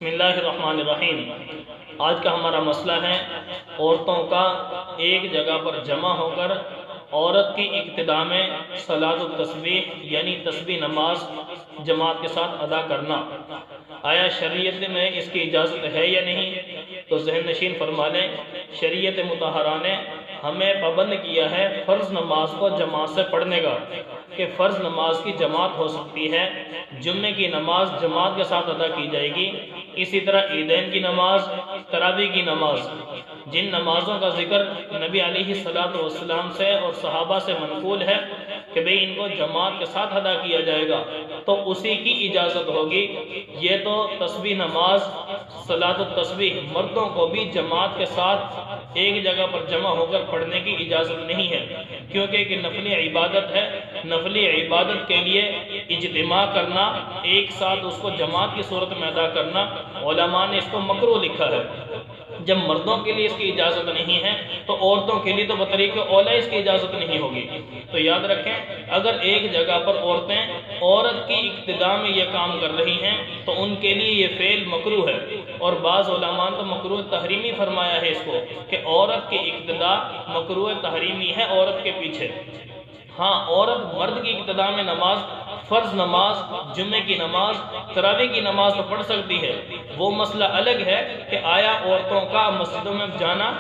بسم اللہ الرحمن الرحیم۔ آج کا ہمارا مسئلہ ہے عورتوں کا ایک جگہ پر جمع ہو کر عورت کی ابتدا میں صلاۃ التسبیح یعنی تسبیح نماز جماعت کے ساتھ ادا کرنا، آیا شریعت میں اس کی اجازت ہے یا نہیں؟ تو ذہن نشین فرما لیں، شریعت مطہرہ نے ہمیں پابند کیا ہے فرض نماز کو جماعت سے پڑھنے کا، کہ فرض نماز کی جماعت ہو سکتی ہے، جمعے کی نماز جماعت کے ساتھ ادا کی جائے گی، اسی طرح عیدین کی نماز، تراویح کی نماز، جن نمازوں کا ذکر نبی علیہ السلام سے اور صحابہ سے منقول ہے کہ بھئی ان کو جماعت کے ساتھ ادا کیا جائے گا تو اسی کی اجازت ہوگی۔ یہ تو تسبیح نماز صلاۃ التسبیح مردوں کو بھی جماعت کے ساتھ ایک جگہ پر جمع ہو کر پڑھنے کی اجازت نہیں ہے، کیونکہ ایک نفلی عبادت ہے۔ نفلی عبادت کے لیے اجتماع کرنا، ایک ساتھ اس کو جماعت کی صورت میں ادا کرنا، علماء نے اس کو مکروہ لکھا ہے۔ جب مردوں کے لیے اس کی اجازت نہیں ہے تو عورتوں کے لیے تو بطریق اولا اس کی اجازت نہیں ہوگی۔ تو یاد رکھیں، اگر ایک جگہ پر عورت کی ابتدا میں یہ کام کر رہی ہیں تو ان کے لیے یہ فعل مکروہ ہے، اور بعض علماء نے تو مکروہ تحریمی فرمایا ہے اس کو، کہ عورت کی ابتدا مکروہ تحریمی ہے عورت کے پیچھے۔ ہاں، عورت مرد کی ابتدا میں نماز، فرض نماز، جمعے کی نماز، تراویح کی نماز تو پڑھ سکتی ہے۔ وہ مسئلہ الگ ہے کہ آیا عورتوں کا مسجدوں میں جانا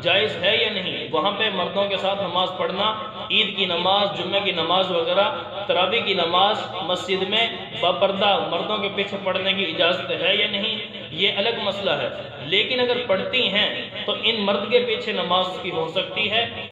جائز ہے یا نہیں، وہاں پہ مردوں کے ساتھ نماز پڑھنا، عید کی نماز، جمعے کی نماز وغیرہ، تراویح کی نماز مسجد میں باپردہ مردوں کے پیچھے پڑھنے کی اجازت ہے یا نہیں، یہ الگ مسئلہ ہے۔ لیکن اگر پڑھتی ہیں تو ان مرد کے پیچھے نماز کی ہو سکتی ہے۔